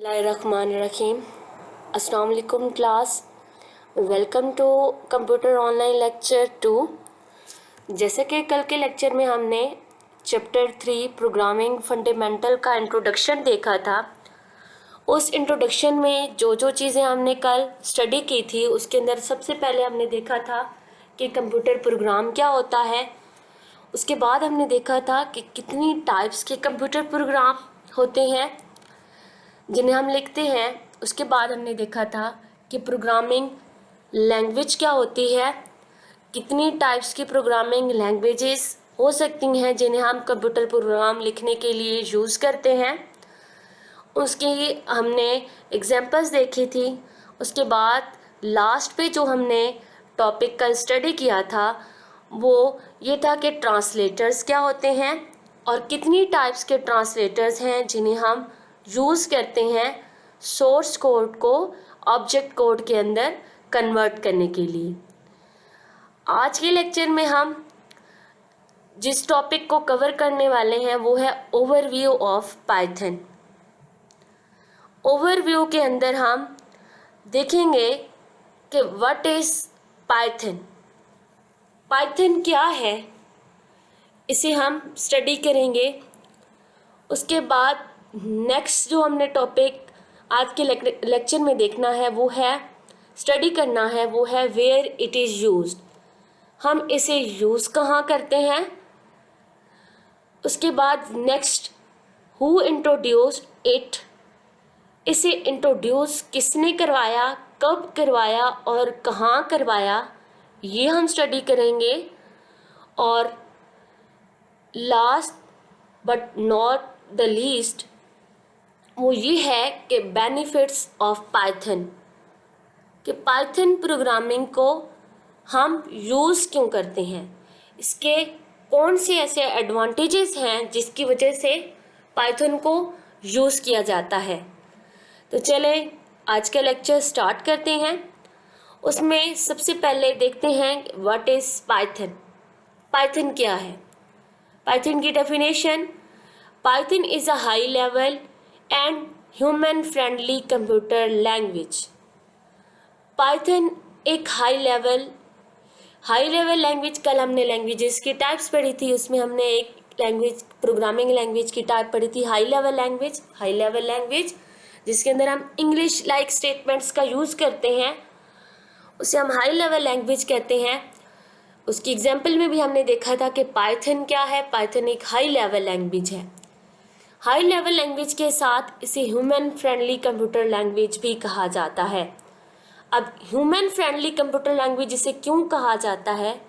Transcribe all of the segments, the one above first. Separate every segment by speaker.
Speaker 1: बिस्मिल्लाहिर्रहमानिर्रहीम। अस्सलाम वालेकुम class, welcome to computer online lecture 2। जैसे कि कल के लेक्चर में हमने चैप्टर 3 प्रोग्रामिंग फंडामेंटल का इंट्रोडक्शन देखा था। उस इंट्रोडक्शन में जो जो चीज़ें हमने कल स्टडी की थी उसके अंदर सबसे पहले हमने देखा था कि कंप्यूटर प्रोग्राम क्या होता है। उसके बाद हमने देखा था कि कितनी टाइप्स के कंप्यूटर प्रोग्राम होते हैं जिन्हें हम लिखते हैं। उसके बाद हमने देखा था कि प्रोग्रामिंग लैंग्वेज क्या होती है, कितनी टाइप्स की प्रोग्रामिंग लैंग्वेजेस हो सकती हैं जिन्हें हम कंप्यूटर प्रोग्राम लिखने के लिए यूज़ करते हैं। उसकी हमने एग्जांपल्स देखी थी। उसके बाद लास्ट पे जो हमने टॉपिक का स्टडी किया था वो ये था कि ट्रांसलेटर्स क्या होते हैं और कितनी टाइप्स के ट्रांसलेटर्स हैं जिन्हें हम यूज़ करते हैं सोर्स कोड को ऑब्जेक्ट कोड के अंदर कन्वर्ट करने के लिए। आज के लेक्चर में हम जिस टॉपिक को कवर करने वाले हैं वो है ओवरव्यू ऑफ पाइथन। ओवरव्यू के अंदर हम देखेंगे कि व्हाट इज़ पाइथन, पाइथन क्या है, इसे हम स्टडी करेंगे। उसके बाद नेक्स्ट जो हमने टॉपिक आज के लेक्चर में देखना है वो है स्टडी करना है वो है वेयर इट इज़ यूज्ड, हम इसे यूज़ कहाँ करते हैं। उसके बाद नेक्स्ट हु इंट्रोड्यूस्ड इट, इसे इंट्रोड्यूस किसने करवाया, कब करवाया और कहाँ करवाया, ये हम स्टडी करेंगे। और last but not the least वो ये है कि बेनिफिट्स ऑफ पाइथन, कि पाइथन प्रोग्रामिंग को हम यूज़ क्यों करते हैं, इसके कौन से ऐसे एडवांटेजेस हैं जिसकी वजह से पाइथन को यूज़ किया जाता है। तो चलें आज का लेक्चर स्टार्ट करते हैं। उसमें सबसे पहले देखते हैं व्हाट इज़ पाइथन, पाइथन क्या है। पाइथन की definition, Python is a high level and human friendly computer language. Python एक हाई लेवल लैंग्वेज, कल हमने लैंग्वेजेस की टाइप्स पढ़ी थी, उसमें हमने एक लैंग्वेज प्रोग्रामिंग लैंग्वेज की टाइप पढ़ी थी हाई लेवल लैंग्वेज जिसके अंदर हम इंग्लिश लाइक स्टेटमेंट्स का यूज़ करते हैं, उसे हम हाई लेवल लैंग्वेज कहते हैं। उसकी एग्जाम्पल में भी हमने देखा था कि पाइथन क्या है, पाइथन एक हाई लेवल लैंग्वेज है। हाई लेवल लैंग्वेज के साथ इसे ह्यूमन फ्रेंडली कंप्यूटर लैंग्वेज भी कहा जाता है। अब ह्यूमन फ्रेंडली कंप्यूटर लैंग्वेज इसे क्यों कहा जाता है,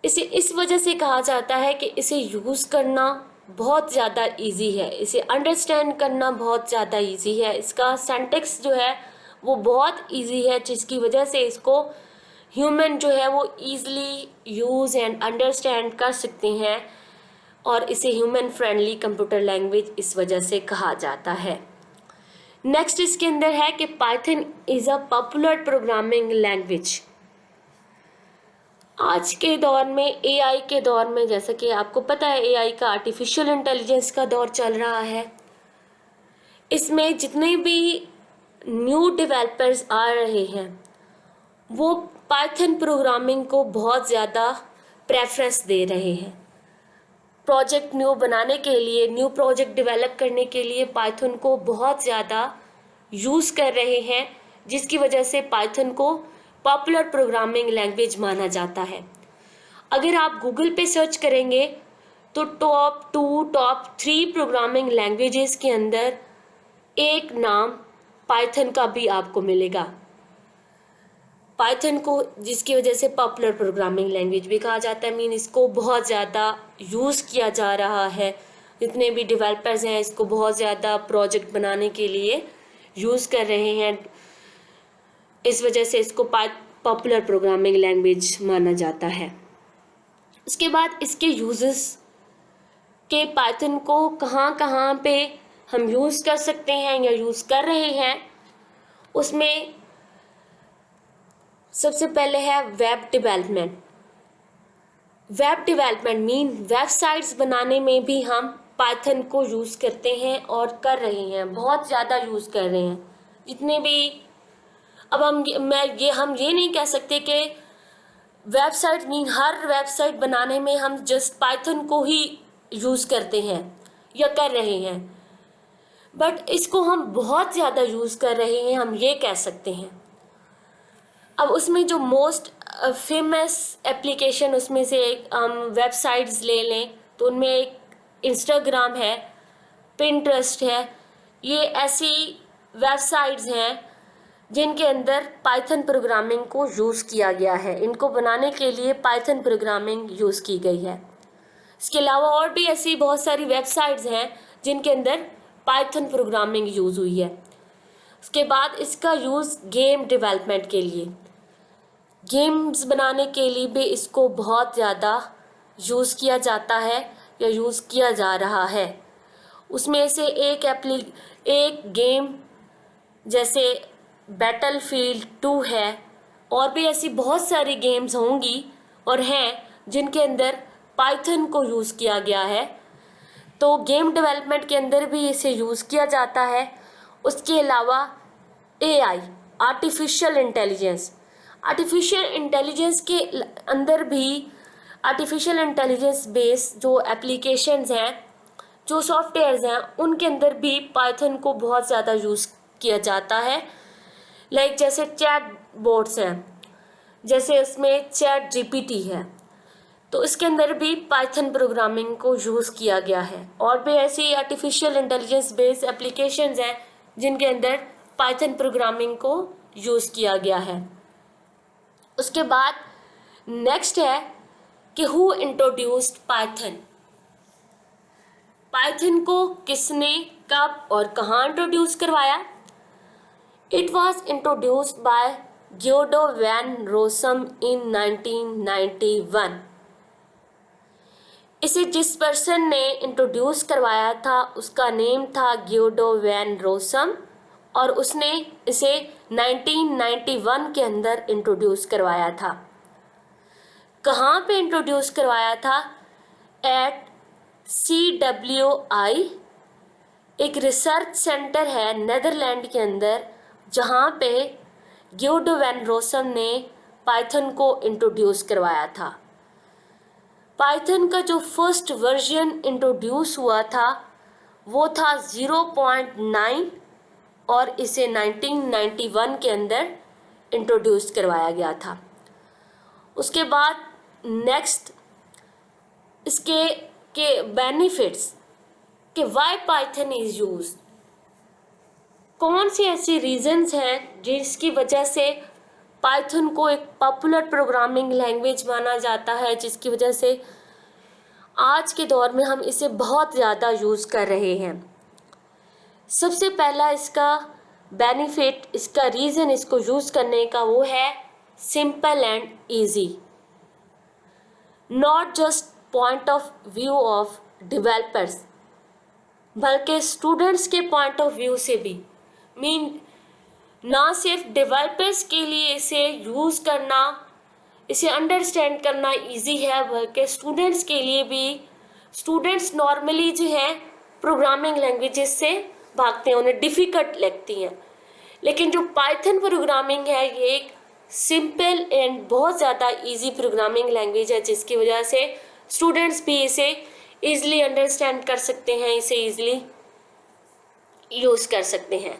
Speaker 1: इसे इस वजह से कहा जाता है कि इसे यूज़ करना बहुत ज़्यादा इजी है, इसे अंडरस्टैंड करना बहुत ज़्यादा इजी है, इसका सिंटैक्स जो है वो बहुत इजी है जिसकी वजह से इसको ह्यूमन जो है वो ईज़िली यूज़ एंड अंडरस्टैंड कर सकते हैं और इसे ह्यूमन फ्रेंडली कंप्यूटर लैंग्वेज इस वजह से कहा जाता है। नेक्स्ट इसके अंदर है कि Python is a popular programming language. आज के दौर में एआई के दौर में, जैसा कि आपको पता है एआई का आर्टिफिशियल इंटेलिजेंस का दौर चल रहा है, इसमें जितने भी न्यू डेवलपर्स आ रहे हैं वो पाइथन प्रोग्रामिंग को बहुत ज़्यादा प्रेफरेंस दे रहे हैं। प्रोजेक्ट न्यू बनाने के लिए, न्यू प्रोजेक्ट डेवलप करने के लिए पाइथन को बहुत ज़्यादा यूज़ कर रहे हैं, जिसकी वजह से पाइथन को पॉपुलर प्रोग्रामिंग लैंग्वेज माना जाता है। अगर आप गूगल पे सर्च करेंगे तो टॉप 2, टॉप 3 प्रोग्रामिंग लैंग्वेजेस के अंदर एक नाम पाइथन का भी आपको मिलेगा। पाइथन को जिसकी वजह से पॉपुलर प्रोग्रामिंग लैंग्वेज भी कहा जाता है, मीन इसको बहुत ज़्यादा यूज़ किया जा रहा है, जितने भी डेवलपर्स हैं इसको बहुत ज़्यादा प्रोजेक्ट बनाने के लिए यूज़ कर रहे हैं, इस वजह से इसको पॉपुलर प्रोग्रामिंग लैंग्वेज माना जाता है। उसके बाद इसके यूजेस के पाइथन को कहाँ कहाँ पे हम यूज़ कर सकते हैं या यूज़ कर रहे हैं, उसमें सबसे पहले है web development. Web development mean websites बनाने में भी हम पाइथन को यूज़ करते हैं और कर रहे हैं, बहुत ज़्यादा यूज़ कर रहे हैं। जितने भी अब हम ये नहीं कह सकते कि वेबसाइट नहीं, हर वेबसाइट बनाने में हम जस्ट पाइथन को ही यूज़ करते हैं या कर रहे हैं, बट इसको हम बहुत ज़्यादा यूज़ कर रहे हैं, हम ये कह सकते हैं। अब उसमें जो मोस्ट फेमस एप्लीकेशन उसमें से एक हम वेबसाइट्स ले लें तो उनमें एक इंस्टाग्राम है, पिंटरेस्ट है। ये ऐसी वेबसाइट्स हैं जिनके अंदर पाइथन प्रोग्रामिंग को यूज़ किया गया है, इनको बनाने के लिए पाइथन प्रोग्रामिंग यूज़ की गई है। इसके अलावा और भी ऐसी बहुत सारी वेबसाइट्स हैं जिनके अंदर पाइथन प्रोग्रामिंग यूज़ हुई है। उसके बाद इसका यूज़ गेम डेवलपमेंट के लिए, गेम्स बनाने के लिए भी इसको बहुत ज़्यादा यूज़ किया जाता है या यूज़ किया जा रहा है। उसमें से एक गेम जैसे बैटलफील्ड 2 है, और भी ऐसी बहुत सारी गेम्स होंगी और हैं जिनके अंदर पाइथन को यूज़ किया गया है। तो गेम डेवलपमेंट के अंदर भी इसे यूज़ किया जाता है। उसके अलावा एआई, आर्टिफिशियल इंटेलिजेंस के अंदर भी आर्टिफिशियल इंटेलिजेंस बेस जो एप्लीकेशंस हैं, जो सॉफ्टवेयर्स हैं, उनके अंदर भी पाइथन को बहुत ज़्यादा यूज़ किया जाता है। लाइक जैसे चैट बोट्स हैं, जैसे उसमें चैट जीपीटी है, तो इसके अंदर भी पाइथन प्रोग्रामिंग को यूज़ किया गया है। और भी ऐसी आर्टिफिशियल इंटेलिजेंस बेस्ड एप्लीकेशंस हैं जिनके अंदर पाइथन प्रोग्रामिंग को यूज़ किया गया है। उसके बाद नेक्स्ट है कि हु इंट्रोड्यूस्ड पाइथन। पाइथन को किसने, कब और कहाँ इंट्रोड्यूस करवाया? It was introduced by Guido van Rossum in 1991। इसे जिस पर्सन ने इंट्रोड्यूस करवाया था उसका नेम था गियोडो वैन रोसम, और उसने इसे 1991 के अंदर इंट्रोड्यूस करवाया था। कहाँ पे इंट्रोड्यूस करवाया था? एट CWI, एक रिसर्च सेंटर है नेदरलैंड के अंदर, जहाँ पे गियोडो वैन रोसम ने पाइथन को इंट्रोड्यूस करवाया था। पाइथन का जो फर्स्ट वर्जन इंट्रोड्यूस हुआ था वो था 0.9, और इसे 1991 के अंदर इंट्रोड्यूस करवाया गया था। उसके बाद नेक्स्ट इसके के बेनिफिट्स कि वाई पाइथन इज़ यूज, कौन सी ऐसी रीजंस हैं जिसकी वजह से पाइथन को एक पॉपुलर प्रोग्रामिंग लैंग्वेज माना जाता है, जिसकी वजह से आज के दौर में हम इसे बहुत ज़्यादा यूज़ कर रहे हैं। सबसे पहला इसका बेनिफिट, इसका रीज़न इसको यूज़ करने का वो है simple and easy. Not just point of view of developers, बल्कि स्टूडेंट्स के पॉइंट ऑफ व्यू से भी, ना सिर्फ डेवलपर्स के लिए इसे यूज़ करना, इसे अंडरस्टैंड करना इजी है, बल्कि स्टूडेंट्स के लिए भी। स्टूडेंट्स नॉर्मली जो है प्रोग्रामिंग लैंग्वेजेस से भागते हैं, उन्हें डिफ़िकल्ट लगती हैं, लेकिन जो पाइथन प्रोग्रामिंग है ये एक सिंपल एंड बहुत ज़्यादा इजी प्रोग्रामिंग लैंग्वेज है, जिसकी वजह से स्टूडेंट्स भी इसे ईज़िली अंडरस्टैंड कर सकते हैं, इसे ईज़िली यूज़ कर सकते हैं।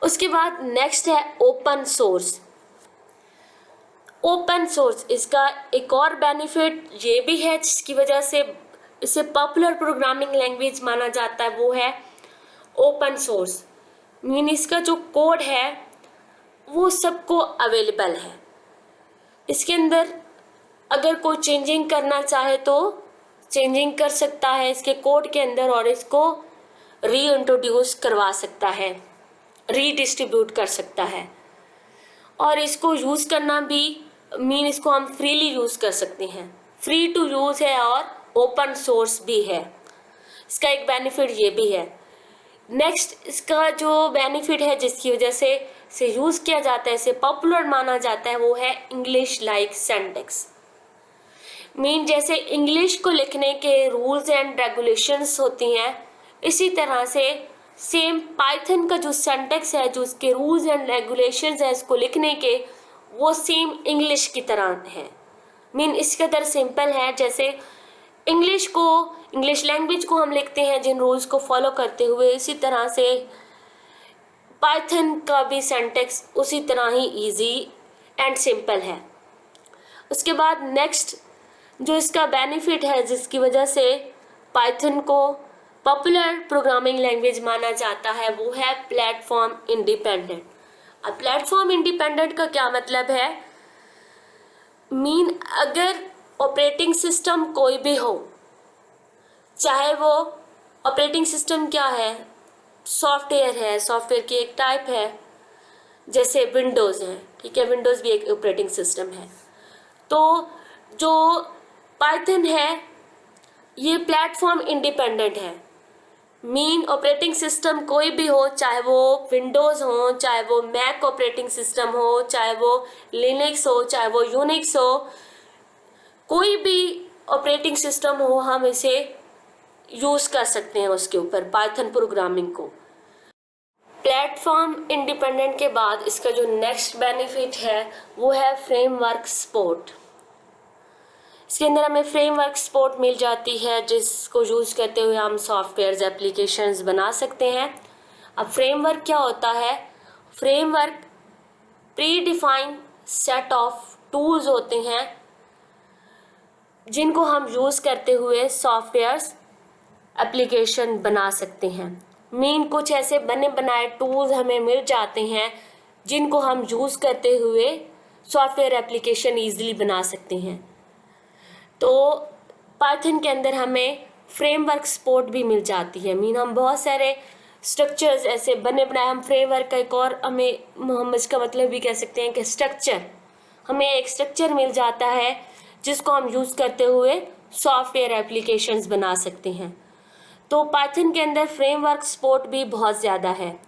Speaker 1: उसके बाद नेक्स्ट है ओपन सोर्स। ओपन सोर्स, इसका एक और बेनिफिट ये भी है जिसकी वजह से इसे पॉपुलर प्रोग्रामिंग लैंग्वेज माना जाता है, वो है ओपन सोर्स। इसका जो कोड है वो सबको अवेलेबल है। इसके अंदर अगर कोई चेंजिंग करना चाहे तो चेंजिंग कर सकता है इसके कोड के अंदर, और इसको रीइंट्रोड्यूस करवा सकता है, रीडिस्ट्रीब्यूट कर सकता है। और इसको यूज़ करना भी इसको हम फ्रीली यूज़ कर सकते हैं, फ्री टू यूज़ है और ओपन सोर्स भी है। इसका एक बेनिफिट ये भी है। नेक्स्ट इसका जो बेनिफिट है जिसकी वजह से इसे यूज़ किया जाता है, इसे पॉपुलर माना जाता है, वो है इंग्लिश लाइक सिंटैक्स। मीन जैसे इंग्लिश को लिखने के रूल्स एंड रेगुलेशंस होती हैं, इसी तरह से सेम पाइथन का जो सिंटैक्स है, जो उसके रूल्स एंड रेगुलेशंस है इसको लिखने के, वो सेम इंग्लिश की तरह है। मीन इसके कदर सिंपल है। जैसे इंग्लिश लैंग्वेज को हम लिखते हैं जिन रूल्स को फॉलो करते हुए, इसी तरह से पाइथन का भी सिंटैक्स उसी तरह ही इजी एंड सिंपल है। उसके बाद नेक्स्ट जो इसका बेनिफिट है, जिसकी वजह से पाइथन को पॉपुलर प्रोग्रामिंग लैंग्वेज माना जाता है, वो है प्लेटफॉर्म इंडिपेंडेंट। अब प्लेटफॉर्म इंडिपेंडेंट का क्या मतलब है? मीन अगर ऑपरेटिंग सिस्टम कोई भी हो, चाहे वो ऑपरेटिंग सिस्टम क्या है, सॉफ्टवेयर है, सॉफ्टवेयर की एक टाइप है, जैसे विंडोज़ है, ठीक है, विंडोज़ भी एक ऑपरेटिंग सिस्टम है। तो जो पाइथन है ये प्लेटफॉर्म इंडिपेंडेंट है। मीन ऑपरेटिंग सिस्टम कोई भी हो, चाहे वो विंडोज़ हो, चाहे वो मैक ऑपरेटिंग सिस्टम हो, चाहे वो लिनक्स हो, चाहे वो यूनिक्स हो, कोई भी ऑपरेटिंग सिस्टम हो, हम इसे यूज़ कर सकते हैं उसके ऊपर पाइथन प्रोग्रामिंग को। प्लेटफॉर्म इंडिपेंडेंट के बाद इसका जो नेक्स्ट बेनिफिट है वो है फ्रेमवर्क सपोर्ट। इसके अंदर हमें फ्रेमवर्क सपोर्ट मिल जाती है, जिसको यूज़ करते हुए हम सॉफ्टवेयर एप्लीकेशंस बना सकते हैं। अब फ्रेमवर्क क्या होता है? Framework pre defined set of tools होते हैं जिनको हम यूज़ करते हुए सॉफ्टवेयर्स एप्लीकेशन बना सकते हैं। मीन कुछ ऐसे बने बनाए टूल्स हमें मिल जाते हैं जिनको हम यूज़ करते हुए सॉफ्टवेयर एप्लीकेशन ईजिली बना सकते हैं। तो पाइथन के अंदर हमें फ्रेमवर्क सपोर्ट भी मिल जाती है। मीन हम बहुत सारे स्ट्रक्चर्स ऐसे बने बनाए, हम फ्रेमवर्क का एक और हम इसका मतलब भी कह सकते हैं कि स्ट्रक्चर, हमें एक स्ट्रक्चर मिल जाता है जिसको हम यूज़ करते हुए सॉफ्टवेयर एप्लीकेशंस बना सकते हैं। तो पाइथन के अंदर फ्रेमवर्क सपोर्ट भी बहुत ज़्यादा है।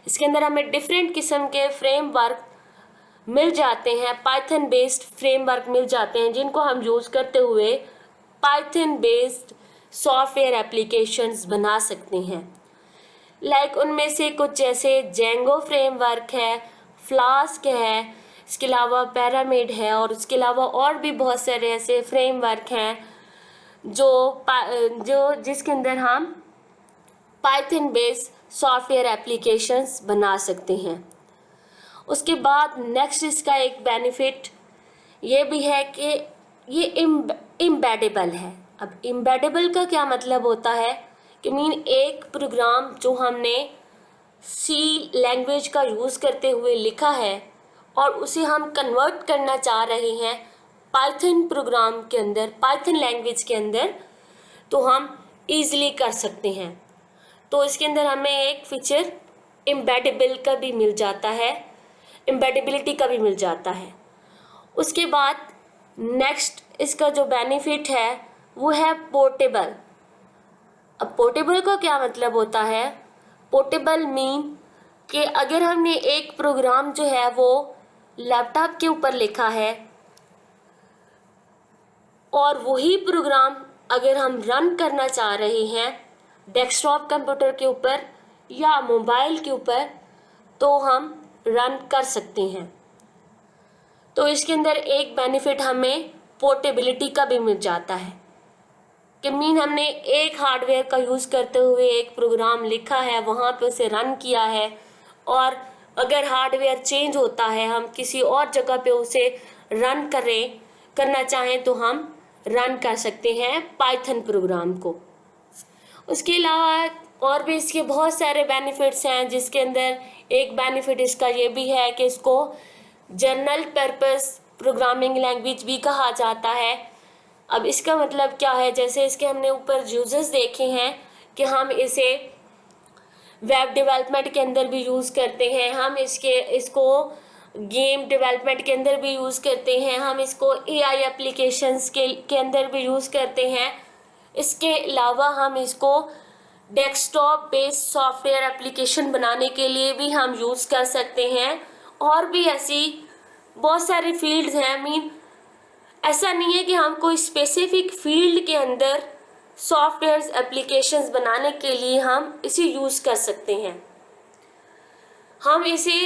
Speaker 1: इसके अंदर हमें डिफरेंट किस्म के फ्रेमवर्क मिल जाते हैं, पाइथन बेस्ड फ्रेमवर्क मिल जाते हैं जिनको हम यूज़ करते हुए पाइथन बेस्ड सॉफ्टवेयर एप्लीकेशंस बना सकते हैं। लाइक उनमें से कुछ जैसे जेंगो फ्रेमवर्क है, फ्लास्क है, इसके अलावा पैरामिड है, और इसके अलावा और भी बहुत सारे ऐसे फ्रेमवर्क हैं जो जिसके अंदर हम पाइथन बेस्ड सॉफ्टवेयर एप्लीकेशंस बना सकते हैं। उसके बाद नेक्स्ट इसका एक बेनिफिट ये भी है कि ये इम्बेडेबल है। अब इम्बेडेबल का क्या मतलब होता है कि मीन एक प्रोग्राम जो हमने सी लैंग्वेज का यूज़ करते हुए लिखा है और उसे हम कन्वर्ट करना चाह रहे हैं पाइथन प्रोग्राम के अंदर, पाइथन लैंग्वेज के अंदर, तो हम ईज़िली कर सकते हैं। तो इसके अंदर हमें एक फीचर इम्बेडेबल का भी मिल जाता है, इम्बेडेबिलिटी का भी मिल जाता है। उसके बाद नेक्स्ट इसका जो बेनिफिट है वो है पोर्टेबल। अब पोर्टेबल का क्या मतलब होता है? पोर्टेबल मीन कि अगर हमने एक प्रोग्राम जो है वो लैपटॉप के ऊपर लिखा है और वही प्रोग्राम अगर हम रन करना चाह रहे हैं डेस्कटॉप कंप्यूटर के ऊपर या मोबाइल के ऊपर, तो हम रन कर सकते हैं। तो इसके अंदर एक बेनिफिट हमें पोर्टेबिलिटी का भी मिल जाता है कि मीन हमने एक हार्डवेयर का यूज़ करते हुए एक प्रोग्राम लिखा है, वहाँ पे उसे रन किया है, और अगर हार्डवेयर चेंज होता है, हम किसी और जगह पे उसे रन करना चाहें तो हम रन कर सकते हैं पाइथन प्रोग्राम को। उसके अलावा और भी इसके बहुत सारे बेनिफिट्स हैं, जिसके अंदर एक बेनिफिट इसका ये भी है कि इसको जनरल पर्पस प्रोग्रामिंग लैंग्वेज भी कहा जाता है। अब इसका मतलब क्या है? जैसे इसके हमने ऊपर यूजेस देखे हैं कि हम इसे वेब डेवलपमेंट के अंदर भी यूज़ करते हैं, हम इसको गेम डेवलपमेंट के अंदर भी यूज़ करते हैं, हम इसको एआई एप्लीकेशंस के अंदर भी यूज़ करते हैं। इसके अलावा हम इसको डेस्कटॉप बेस्ड सॉफ्टवेयर एप्लीकेशन बनाने के लिए भी हम यूज़ कर सकते हैं। और भी ऐसी बहुत सारी फील्ड्स हैं। मीन ऐसा नहीं है कि हम कोई स्पेसिफिक फील्ड के अंदर सॉफ्टवेयर एप्लीकेशंस बनाने के लिए हम इसे यूज़ कर सकते हैं। हम इसे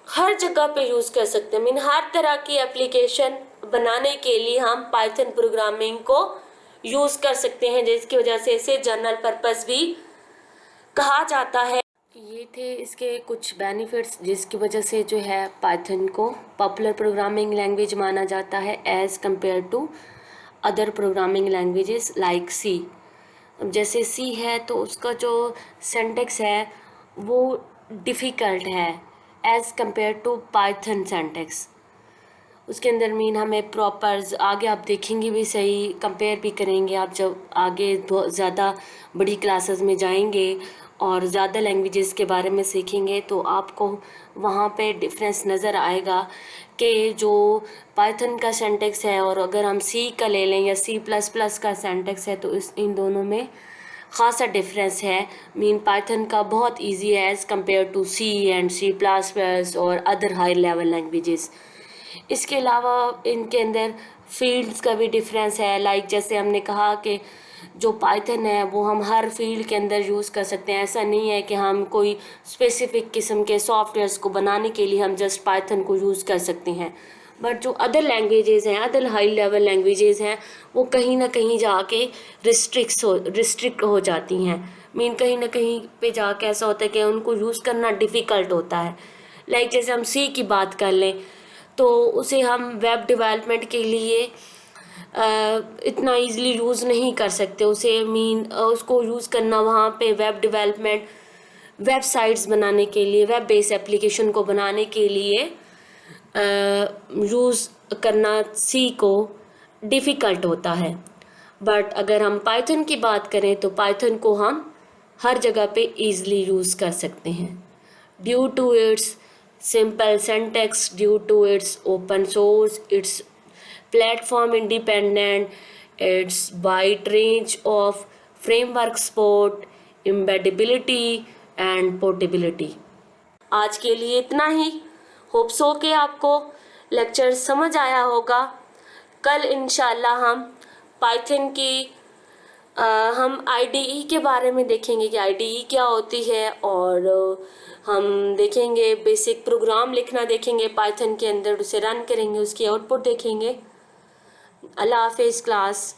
Speaker 1: हर जगह पे यूज़ कर सकते हैं। मीन हर तरह की एप्लीकेशन बनाने के लिए हम पाइथन प्रोग्रामिंग को यूज़ कर सकते हैं, जिसकी वजह से इसे जनरल पर्पस भी कहा जाता है। ये थे इसके कुछ बेनिफिट्स जिसकी वजह से जो है पाइथन को पॉपुलर प्रोग्रामिंग लैंग्वेज माना जाता है as compare to other programming languages like C. अब जैसे सी है तो उसका जो सिंटैक्स है वो डिफ़िकल्ट है as compare to Python syntax. उसके अंदर मीन हमें प्रॉपर्स आगे आप देखेंगे भी सही, कंपेयर भी करेंगे आप जब आगे बहुत ज़्यादा बड़ी क्लासेस में जाएंगे और ज़्यादा लैंग्वेजेस के बारे में सीखेंगे तो आपको वहाँ पे डिफरेंस नज़र आएगा कि जो पाइथन का सिंटैक्स है और अगर हम सी का ले लें या C++ का सिंटैक्स है तो इन दोनों में ख़ासा डिफरेंस है। मीन पाइथन का बहुत इजी है as compare to C and C++ और अदर हाई लेवल लैंग्वेजेस। इसके अलावा इनके अंदर फील्ड्स का भी डिफरेंस है। लाइक जैसे हमने कहा कि जो पाइथन है वो हम हर फील्ड के अंदर यूज़ कर सकते हैं। ऐसा नहीं है कि हम कोई स्पेसिफिक किस्म के सॉफ्टवेयर्स को बनाने के लिए हम जस्ट पाइथन को यूज़ कर सकते हैं। बट जो अदर लैंग्वेजेस हैं, अदर हाई लेवल लैंग्वेजेस हैं, वो कहीं ना कहीं जाके रिस्ट्रिक्ट हो जाती हैं। मीन कहीं ना कहीं पे जाके ऐसा होता है कि उनको यूज़ करना डिफ़िकल्ट होता है। लाइक जैसे हम सी की बात कर लें तो उसे हम वेब डेवलपमेंट के लिए इतना इजीली यूज़ नहीं कर सकते। उसे उसको यूज़ करना वहाँ पे वेब डेवलपमेंट, वेबसाइट्स बनाने के लिए, वेब बेस्ड एप्लीकेशन को बनाने के लिए यूज़ करना सी को डिफ़िकल्ट होता है। बट अगर हम पाइथन की बात करें तो पाइथन को हम हर जगह पे ईज़िली यूज़ कर सकते हैं due to its simple syntax, due to its open source, its platform independent, its wide range of framework support, embeddability and portability। आज के लिए इतना ही। होप सो कि आपको लेक्चर समझ आया होगा। कल इंशाल्लाह हम पाइथन की हम IDE के बारे में देखेंगे कि IDE क्या होती है और हम देखेंगे बेसिक प्रोग्राम लिखना देखेंगे पाइथन के अंदर, उसे रन करेंगे, उसकी आउटपुट देखेंगे। अल्लाह हाफिज़ क्लास।